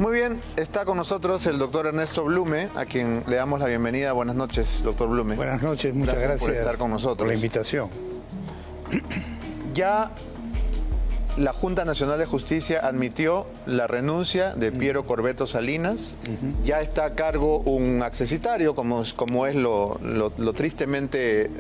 Muy bien, está con nosotros el doctor Ernesto Blume, a quien le damos la bienvenida. Buenas noches, doctor Blume. Buenas noches, muchas gracias por estar con nosotros. por la invitación. Ya la Junta Nacional de Justicia admitió la renuncia de Piero Corvetto Salinas. Ya está a cargo un accesitario, como es lo tristemente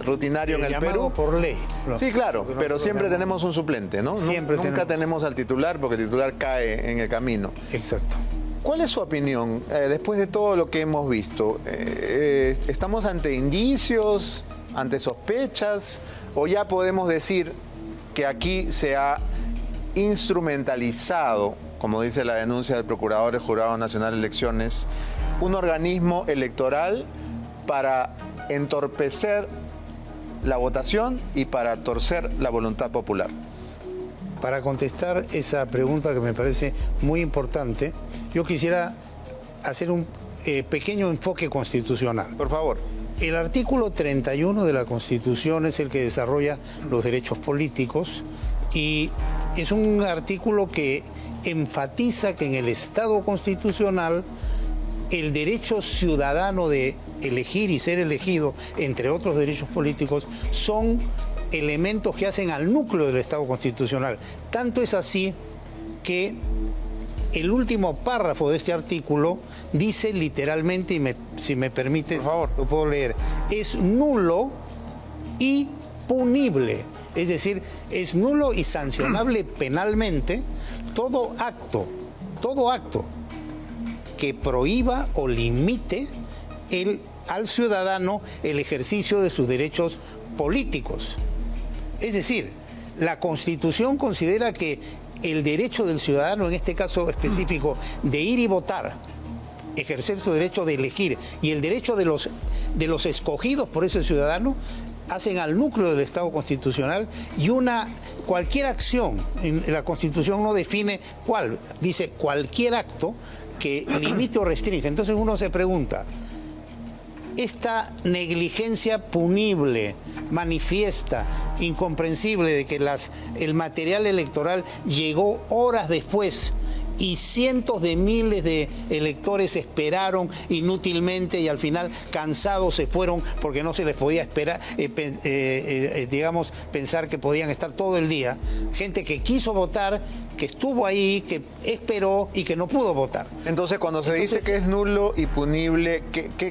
rutinario en el Perú. Por ley. Sí, claro, pero siempre tenemos un suplente, ¿no? Nunca tenemos al titular, porque el titular cae en el camino. Exacto. ¿Cuál es su opinión después de todo lo que hemos visto? ¿Estamos ante indicios, ante sospechas, o ya podemos decir que aquí se ha instrumentalizado, como dice la denuncia del Procurador del Jurado Nacional de Elecciones, un organismo electoral para entorpecer la votación y para torcer la voluntad popular? Para contestar esa pregunta que me parece muy importante, yo quisiera hacer un pequeño enfoque constitucional. Por favor. El artículo 31 de la Constitución es el que desarrolla los derechos políticos y es un artículo que enfatiza que en el Estado constitucional el derecho ciudadano de elegir y ser elegido, entre otros derechos políticos, son elementos que hacen al núcleo del Estado constitucional. Tanto es así que el último párrafo de este artículo dice literalmente, y si me permite, por favor, lo puedo leer, es nulo y punible. Es decir, es nulo y sancionable penalmente todo acto que prohíba o limite al ciudadano el ejercicio de sus derechos políticos. Es decir, la Constitución considera que el derecho del ciudadano, en este caso específico, de ir y votar, ejercer su derecho de elegir, y el derecho de los escogidos por ese ciudadano, hacen al núcleo del Estado constitucional, y cualquier acción, la Constitución no define cuál, dice cualquier acto que limite o restringe. Entonces uno se pregunta, esta negligencia punible, manifiesta, incomprensible de que el material electoral llegó horas después y cientos de miles de electores esperaron inútilmente y al final cansados se fueron porque no se les podía esperar, pensar que podían estar todo el día. Gente que quiso votar, que estuvo ahí, que esperó y que no pudo votar. Entonces, cuando se dice que es nulo y punible,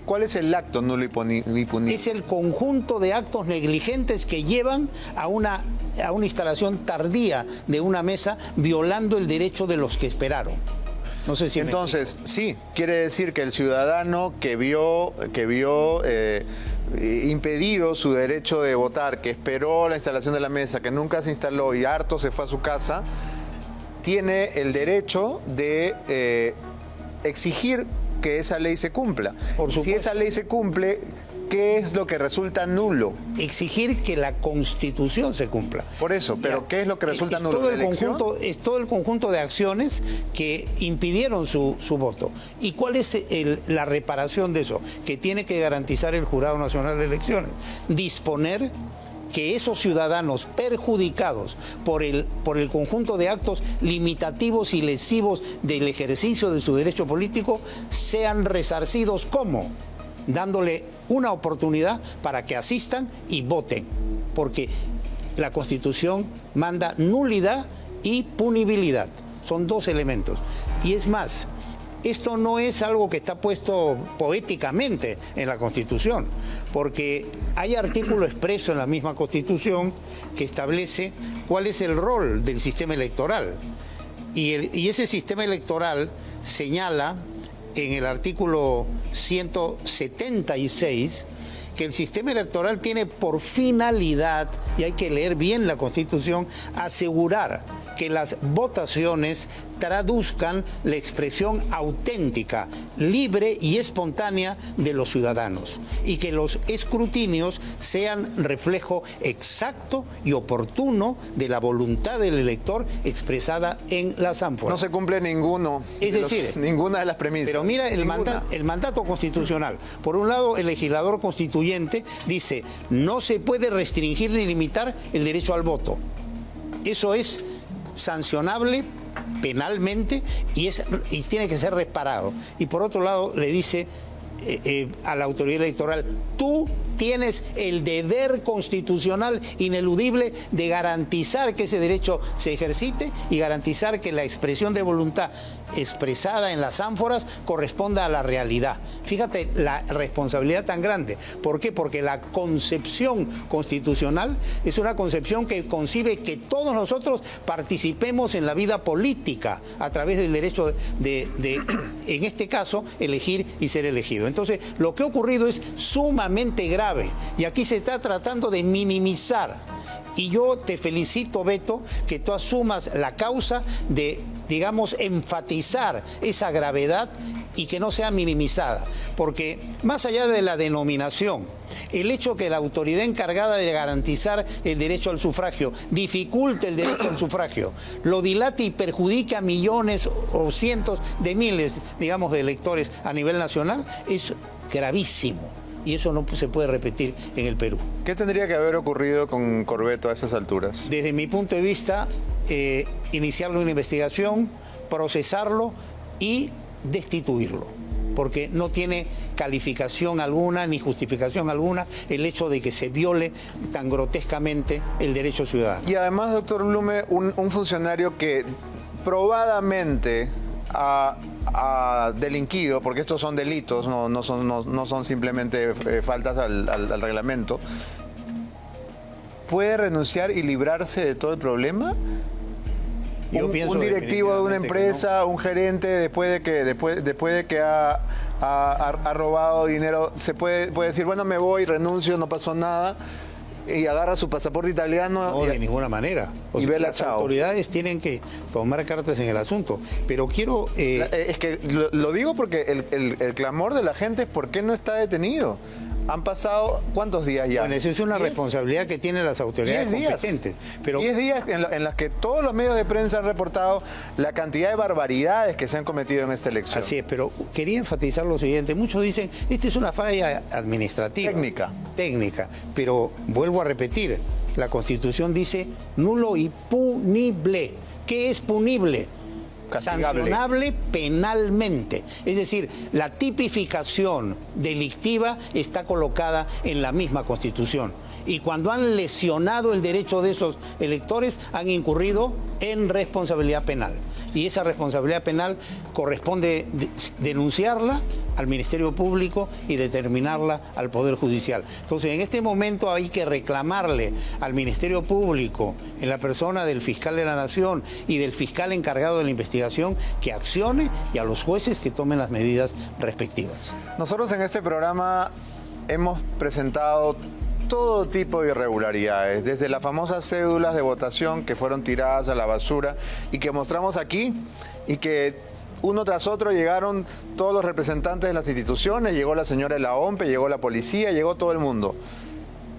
¿cuál es el acto nulo y punible? Es el conjunto de actos negligentes que llevan a una instalación tardía de una mesa, violando el derecho de los que esperaron. No sé si entonces, sí, quiere decir que el ciudadano que vio impedido su derecho de votar, que esperó la instalación de la mesa, que nunca se instaló y harto se fue a su casa, tiene el derecho de exigir que esa ley se cumpla. Por supuesto. Si esa ley se cumple, ¿qué es lo que resulta nulo? Exigir que la Constitución se cumpla. Por eso, pero ¿qué es lo que resulta nulo? Es todo el conjunto de acciones que impidieron su voto. ¿Y cuál es la reparación de eso? Que tiene que garantizar el Jurado Nacional de Elecciones. Disponer que esos ciudadanos perjudicados por el conjunto de actos limitativos y lesivos del ejercicio de su derecho político sean resarcidos. ¿Cómo? Dándole una oportunidad para que asistan y voten, porque la Constitución manda nulidad y punibilidad. Son dos elementos. Y es más, esto no es algo que está puesto poéticamente en la Constitución, porque hay artículo expreso en la misma Constitución que establece cuál es el rol del sistema electoral. Y ese sistema electoral señala en el artículo 176 que el sistema electoral tiene por finalidad, y hay que leer bien la Constitución, asegurar que las votaciones traduzcan la expresión auténtica, libre y espontánea de los ciudadanos, y que los escrutinios sean reflejo exacto y oportuno de la voluntad del elector expresada en las ánforas. No se cumple ninguno. Es decir, ninguna de las premisas. Pero mira el mandato constitucional. Por un lado, el legislador constituyente dice: no se puede restringir ni limitar el derecho al voto. Eso es sancionable penalmente y tiene que ser reparado. Y por otro lado le dice a la autoridad electoral, tú tienes el deber constitucional ineludible de garantizar que ese derecho se ejercite y garantizar que la expresión de voluntad expresada en las ánforas corresponda a la realidad. Fíjate la responsabilidad tan grande. ¿Por qué? Porque la concepción constitucional es una concepción que concibe que todos nosotros participemos en la vida política a través del derecho en este caso, elegir y ser elegido. Entonces, lo que ha ocurrido es sumamente grave y aquí se está tratando de minimizar. Y yo te felicito, Beto, que tú asumas la causa de, digamos, enfatizar esa gravedad y que no sea minimizada. Porque más allá de la denominación, el hecho que la autoridad encargada de garantizar el derecho al sufragio dificulte el derecho al sufragio, lo dilate y perjudica a millones o cientos de miles, digamos, de electores a nivel nacional, es gravísimo. Y eso no se puede repetir en el Perú. ¿Qué tendría que haber ocurrido con Corvetto a esas alturas? Desde mi punto de vista, iniciarle una investigación, procesarlo y destituirlo, porque no tiene calificación alguna ni justificación alguna el hecho de que se viole tan grotescamente el derecho ciudadano. Y además, doctor Blume, un funcionario que probadamente ha delinquido, porque estos son delitos, no son simplemente faltas al reglamento, ¿puede renunciar y librarse de todo el problema? Yo pienso un directivo de una empresa, no. Un gerente, después de que ha robado dinero, se puede decir, bueno, me voy, renuncio, no pasó nada, y agarra su pasaporte italiano. No, de ninguna manera. Y ve las autoridades tienen que tomar cartas en el asunto. Pero quiero... Es que lo digo porque el clamor de la gente es ¿por qué no está detenido? Han pasado, ¿cuántos días ya? Bueno, esa es una responsabilidad que tienen las autoridades competentes. Pero 10 días en las que todos los medios de prensa han reportado la cantidad de barbaridades que se han cometido en esta elección. Así es, pero quería enfatizar lo siguiente. Muchos dicen, esta es una falla administrativa. Técnica. Pero vuelvo a repetir, la Constitución dice nulo y punible. ¿Qué es punible? Sancionable penalmente. Es decir, la tipificación delictiva está colocada en la misma Constitución. Y cuando han lesionado el derecho de esos electores, han incurrido en responsabilidad penal. Y esa responsabilidad penal corresponde denunciarla al Ministerio Público y determinarla al Poder Judicial. Entonces, en este momento hay que reclamarle al Ministerio Público, en la persona del fiscal de la Nación y del fiscal encargado de la investigación, que accione, y a los jueces que tomen las medidas respectivas. Nosotros en este programa hemos presentado todo tipo de irregularidades, desde las famosas cédulas de votación que fueron tiradas a la basura y que mostramos aquí, y que uno tras otro llegaron todos los representantes de las instituciones, llegó la señora de la OMPE, llegó la policía, llegó todo el mundo.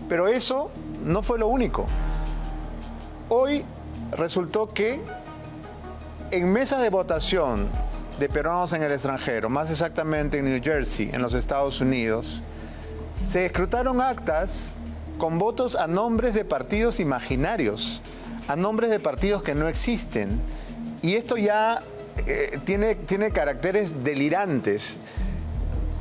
Pero eso no fue lo único. Hoy resultó que en mesas de votación de peruanos en el extranjero, más exactamente en New Jersey, en los Estados Unidos, se escrutaron actas con votos a nombres de partidos imaginarios, a nombres de partidos que no existen. Y esto ya tiene caracteres delirantes.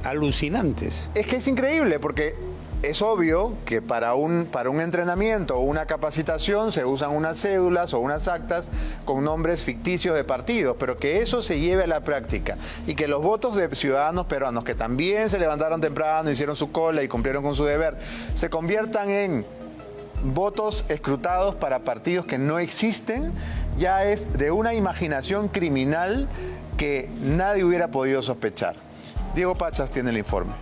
Alucinantes. Es que es increíble, porque es obvio que para un entrenamiento o una capacitación se usan unas cédulas o unas actas con nombres ficticios de partidos, pero que eso se lleve a la práctica y que los votos de ciudadanos peruanos que también se levantaron temprano, hicieron su cola y cumplieron con su deber, se conviertan en votos escrutados para partidos que no existen, ya es de una imaginación criminal que nadie hubiera podido sospechar. Diego Pachas tiene el informe.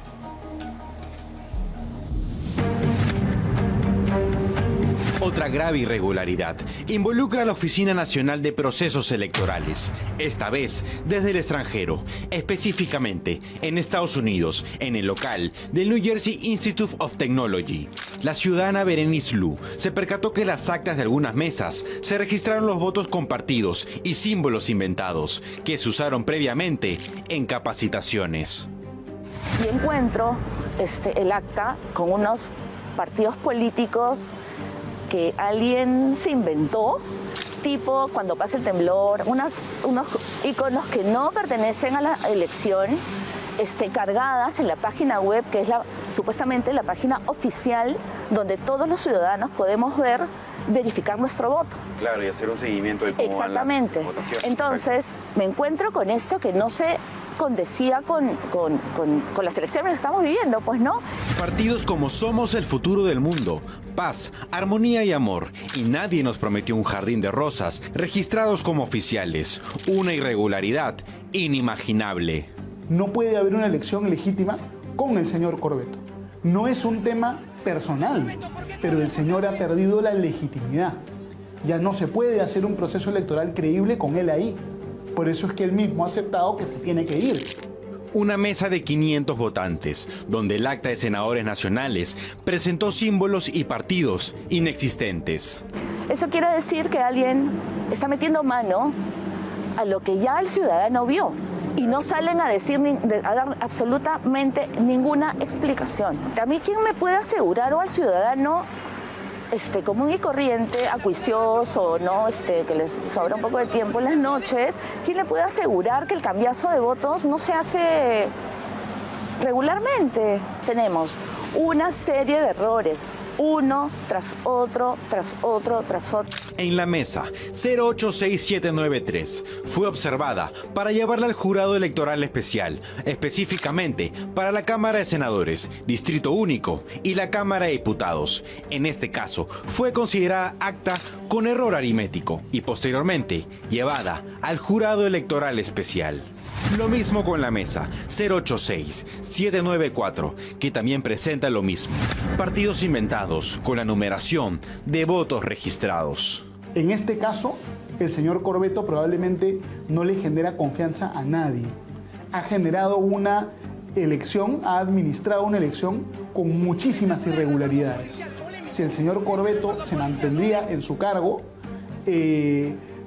Otra grave irregularidad involucra a la Oficina Nacional de Procesos Electorales, esta vez desde el extranjero, específicamente en Estados Unidos, en el local del New Jersey Institute of Technology. La ciudadana Berenice Lu se percató que en las actas de algunas mesas se registraron los votos compartidos y símbolos inventados que se usaron previamente en capacitaciones. Y encuentro el acta con unos partidos políticos que alguien se inventó tipo cuando pasa el temblor, unos iconos que no pertenecen a la elección, cargadas en la página web, que es supuestamente la página oficial, donde todos los ciudadanos podemos verificar nuestro voto. Claro, y hacer un seguimiento de cómo van las votaciones. Entonces, me encuentro con esto que no se condecía con las elecciones que estamos viviendo, pues no. Partidos como Somos el futuro del mundo, Paz, Armonía y Amor, y nadie nos prometió un jardín de rosas, registrados como oficiales, una irregularidad inimaginable. No puede haber una elección legítima con el señor Corbeto. No es un tema personal, pero el señor ha perdido la legitimidad. Ya no se puede hacer un proceso electoral creíble con él ahí. Por eso es que él mismo ha aceptado que se tiene que ir. Una mesa de 500 votantes, donde el acta de senadores nacionales presentó símbolos y partidos inexistentes. Eso quiere decir que alguien está metiendo mano a lo que ya el ciudadano vio. Y no salen a dar absolutamente ninguna explicación. A mí, ¿quién me puede asegurar, o al ciudadano común y corriente, acuicioso, ¿no? Que les sobra un poco de tiempo en las noches, ¿quién le puede asegurar que el cambiazo de votos no se hace regularmente? Tenemos una serie de errores, uno tras otro, tras otro, tras otro. En la mesa 086793 fue observada para llevarla al jurado electoral especial, específicamente para la Cámara de Senadores, Distrito Único y la Cámara de Diputados. En este caso, fue considerada acta con error aritmético y posteriormente llevada al jurado electoral especial. Lo mismo con la mesa 086794, que también presenta lo mismo. Partidos inventados con la numeración de votos registrados. En este caso, el señor Corbeto probablemente no le genera confianza a nadie. Ha generado una elección, ha administrado una elección con muchísimas irregularidades. Si el señor Corbeto se mantendría en su cargo,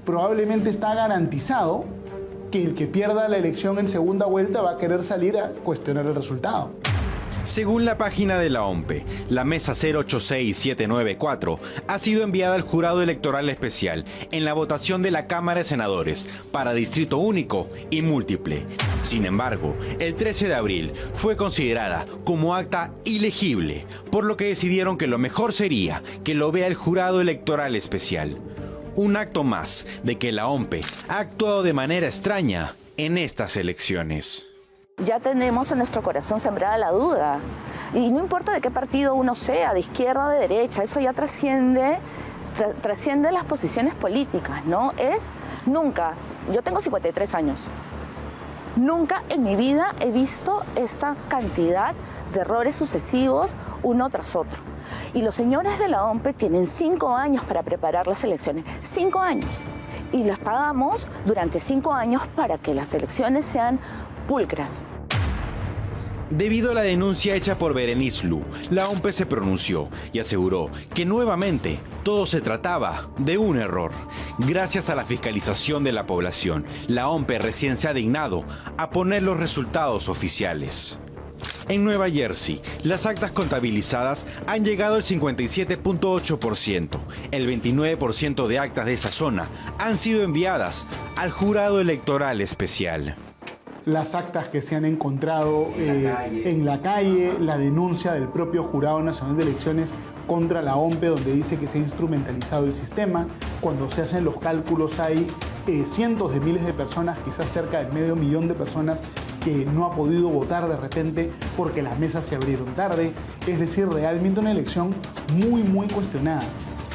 probablemente está garantizado que el que pierda la elección en segunda vuelta va a querer salir a cuestionar el resultado. Según la página de la OMPE, la mesa 086794 ha sido enviada al jurado electoral especial en la votación de la Cámara de Senadores para Distrito Único y Múltiple. Sin embargo, el 13 de abril fue considerada como acta ilegible, por lo que decidieron que lo mejor sería que lo vea el jurado electoral especial. Un acto más de que la OMPE ha actuado de manera extraña en estas elecciones. Ya tenemos en nuestro corazón sembrada la duda. Y no importa de qué partido uno sea, de izquierda o de derecha, eso ya trasciende las posiciones políticas, ¿no? Nunca, yo tengo 53 años, nunca en mi vida he visto esta cantidad de errores sucesivos uno tras otro. Y los señores de la OMPE tienen 5 años para preparar las elecciones, 5 años. Y las pagamos durante 5 años para que las elecciones sean pulcras. Debido a la denuncia hecha por Berenice Lu, la OMPE se pronunció y aseguró que nuevamente todo se trataba de un error. Gracias a la fiscalización de la población, la OMPE recién se ha dignado a poner los resultados oficiales. En Nueva Jersey, las actas contabilizadas han llegado al 57.8%. El 29% de actas de esa zona han sido enviadas al jurado electoral especial. Las actas que se han encontrado en la calle, la denuncia del propio Jurado Nacional de Elecciones contra la OMPE, donde dice que se ha instrumentalizado el sistema. Cuando se hacen los cálculos hay cientos de miles de personas, quizás cerca de 500.000 de personas que no ha podido votar de repente porque las mesas se abrieron tarde. Es decir, realmente una elección muy, muy cuestionada.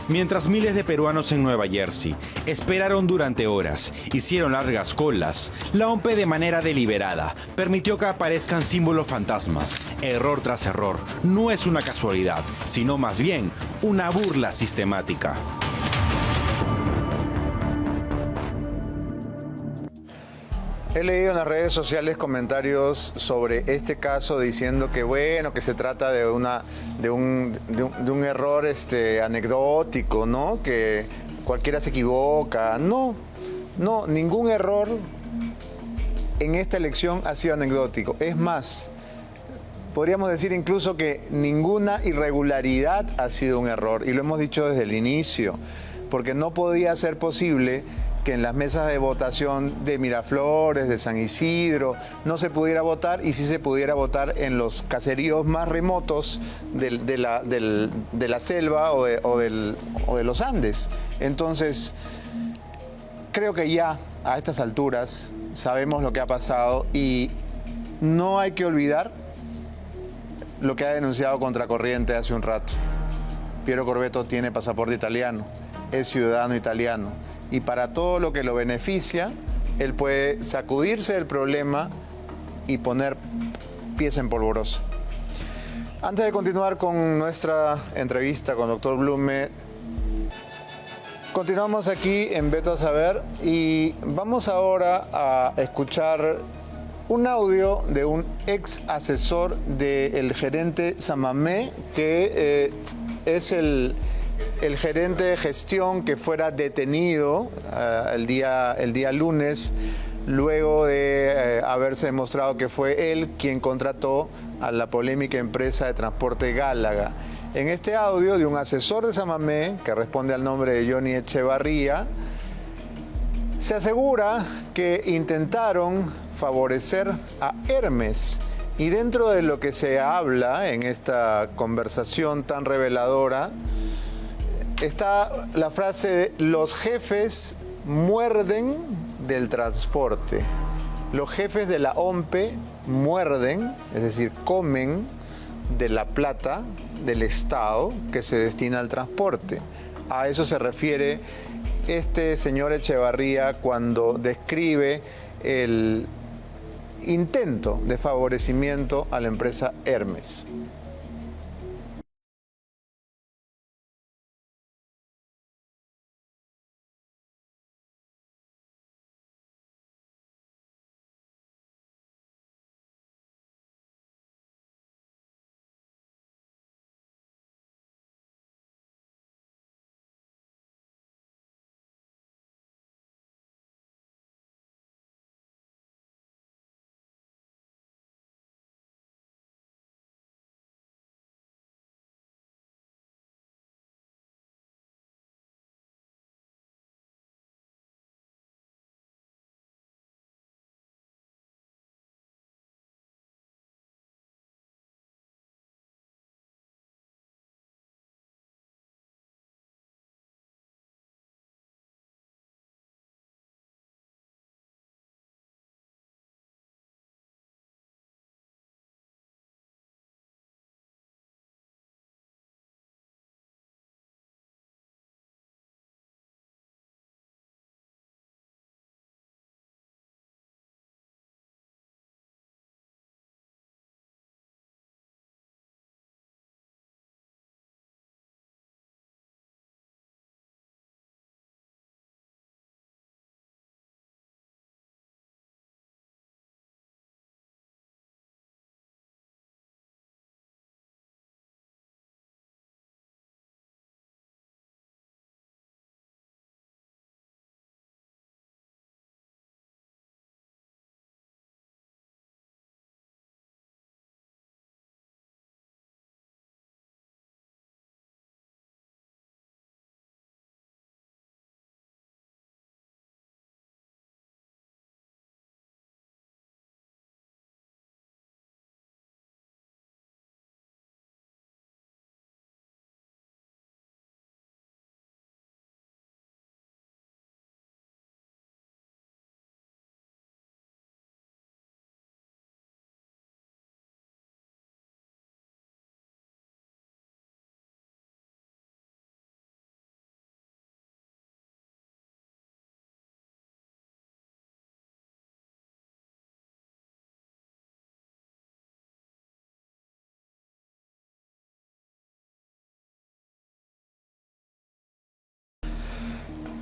Mientras miles de peruanos en Nueva Jersey esperaron durante horas, hicieron largas colas, la OMPE de manera deliberada permitió que aparezcan símbolos fantasmas. Error tras error, no es una casualidad, sino más bien una burla sistemática. He leído en las redes sociales comentarios sobre este caso diciendo que bueno, que se trata de un error anecdótico, ¿no? Que cualquiera se equivoca. No, ningún error en esta elección ha sido anecdótico. Es más, podríamos decir incluso que ninguna irregularidad ha sido un error, y lo hemos dicho desde el inicio. porque no podía ser posible que en las mesas de votación de Miraflores, de San Isidro, no se pudiera votar, y sí se pudiera votar en los caseríos más remotos de la selva o de los Andes. Entonces, creo que ya a estas alturas sabemos lo que ha pasado y no hay que olvidar lo que ha denunciado Contracorriente hace un rato. Piero Corvetto tiene pasaporte italiano, es ciudadano italiano, y para todo lo que lo beneficia, él puede sacudirse del problema y poner pies en polvorosa. Antes de continuar con nuestra entrevista con Dr. Blume, continuamos aquí en Veto a Saber y vamos ahora a escuchar un audio de un ex asesor del gerente Samamé, que es el gerente de gestión que fuera detenido el día lunes, luego de haberse demostrado que fue él quien contrató a la polémica empresa de transporte Gálaga. En este audio de un asesor de Samamé, que responde al nombre de Johnny Echevarría, se asegura que intentaron favorecer a Hermes. Y dentro de lo que se habla en esta conversación tan reveladora, está la frase: los jefes muerden del transporte. Los jefes de la OMPE muerden, es decir, comen de la plata del Estado que se destina al transporte. A eso se refiere este señor Echevarría cuando describe el intento de favorecimiento a la empresa Hermes.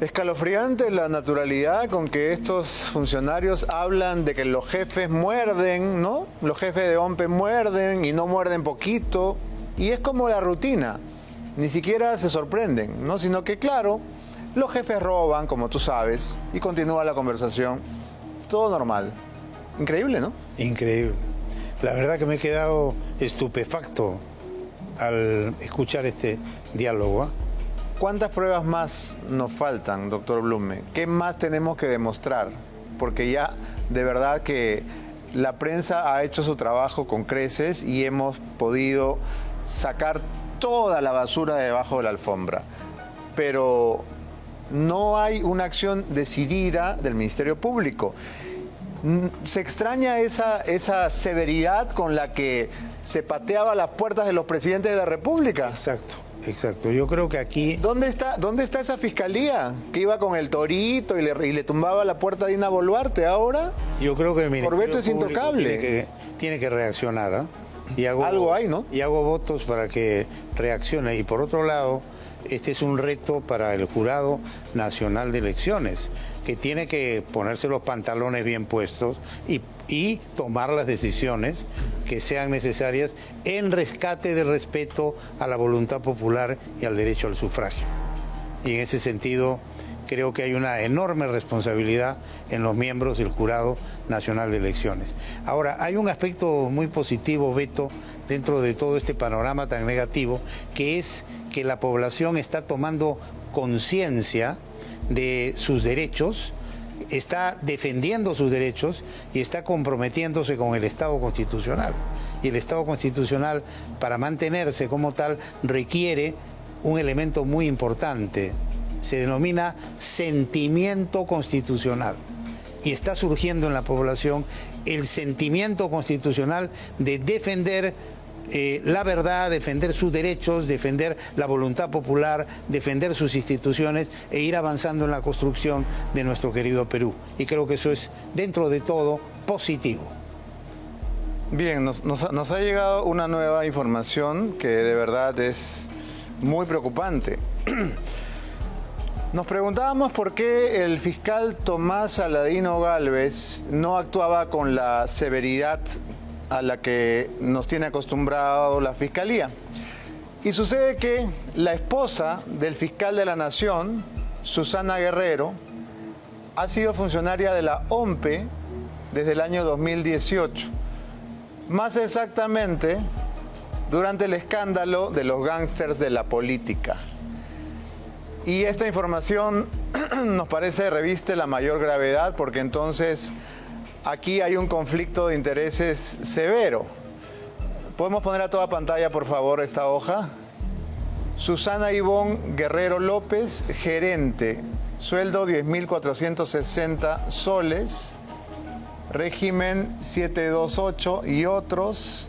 Escalofriante la naturalidad con que estos funcionarios hablan de que los jefes muerden, ¿no? Los jefes de OMPE muerden y no muerden poquito. Y es como la rutina. Ni siquiera se sorprenden, ¿no? Sino que, claro, los jefes roban, como tú sabes, y continúa la conversación. Todo normal. Increíble, ¿no? Increíble. La verdad que me he quedado estupefacto al escuchar este diálogo, ¿eh? ¿Cuántas pruebas más nos faltan, doctor Blume? ¿Qué más tenemos que demostrar? Porque ya de verdad que la prensa ha hecho su trabajo con creces y hemos podido sacar toda la basura de debajo de la alfombra. Pero no hay una acción decidida del Ministerio Público. Se extraña esa severidad con la que se pateaba las puertas de los presidentes de la República. Exacto. Exacto, yo creo que aquí... ¿Dónde está esa fiscalía que iba con el torito y le tumbaba la puerta a Dina Boluarte ahora? Yo creo que el Ministerio Corbeto es Público intocable. Tiene que reaccionar, ¿eh? Algo hay, ¿no? Y hago votos para que reaccione. Y por otro lado, este es un reto para el Jurado Nacional de Elecciones, que tiene que ponerse los pantalones bien puestos y tomar las decisiones que sean necesarias en rescate del respeto a la voluntad popular y al derecho al sufragio. Y en ese sentido, creo que hay una enorme responsabilidad en los miembros del Jurado Nacional de Elecciones. Ahora, hay un aspecto muy positivo, Beto, dentro de todo este panorama tan negativo, que es que la población está tomando conciencia de sus derechos, está defendiendo sus derechos y está comprometiéndose con el Estado constitucional. Y el Estado constitucional, para mantenerse como tal, requiere un elemento muy importante. Se denomina sentimiento constitucional. Y está surgiendo en la población el sentimiento constitucional de defender la verdad, defender sus derechos, defender la voluntad popular, defender sus instituciones e ir avanzando en la construcción de nuestro querido Perú. Y creo que eso es, dentro de todo, positivo. Bien, nos ha llegado una nueva información que de verdad es muy preocupante. Nos preguntábamos por qué el fiscal Tomás Saladino Gálvez no actuaba con la severidad a la que nos tiene acostumbrado la Fiscalía. Y sucede que la esposa del fiscal de la Nación, Susana Guerrero, ha sido funcionaria de la OMPE desde el año 2018. Más exactamente, durante el escándalo de los gángsters de la política. Y esta información nos parece reviste la mayor gravedad porque entonces aquí hay un conflicto de intereses severo. ¿Podemos poner a toda pantalla, por favor, esta hoja? Susana Ivonne Guerrero López, gerente, sueldo 10.460 soles, régimen 728 y otros.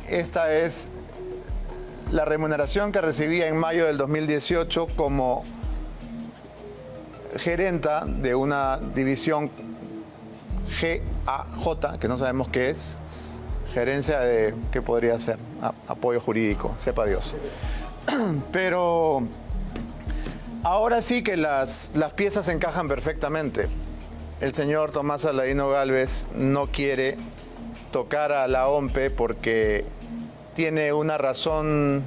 Esta es la remuneración que recibía en mayo del 2018 como gerenta de una división GAJ, que no sabemos qué es, gerencia de, ¿qué podría ser? Apoyo jurídico, sepa Dios. Pero ahora sí que las piezas encajan perfectamente. El señor Tomás Saladino Gálvez no quiere tocar a la OMPE porque tiene una razón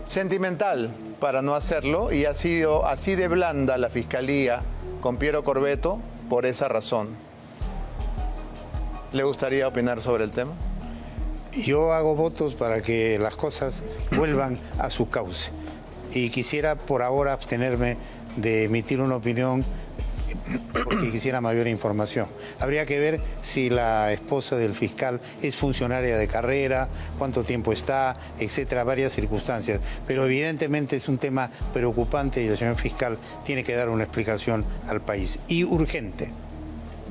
sentimental para no hacerlo y ha sido así de blanda la Fiscalía con Piero Corbeto por esa razón. ¿Le gustaría opinar sobre el tema? Yo hago votos para que las cosas vuelvan a su cauce y quisiera por ahora abstenerme de emitir una opinión porque quisiera mayor información. Habría que ver si la esposa del fiscal es funcionaria de carrera, cuánto tiempo está, etcétera, varias circunstancias. Pero evidentemente es un tema preocupante y el señor fiscal tiene que dar una explicación al país y urgente.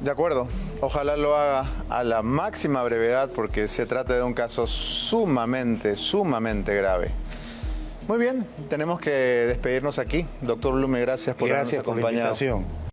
De acuerdo, ojalá lo haga a la máxima brevedad porque se trata de un caso sumamente grave. Muy bien, tenemos que despedirnos aquí. Doctor Blume, gracias por habernos acompañado. Gracias por la invitación.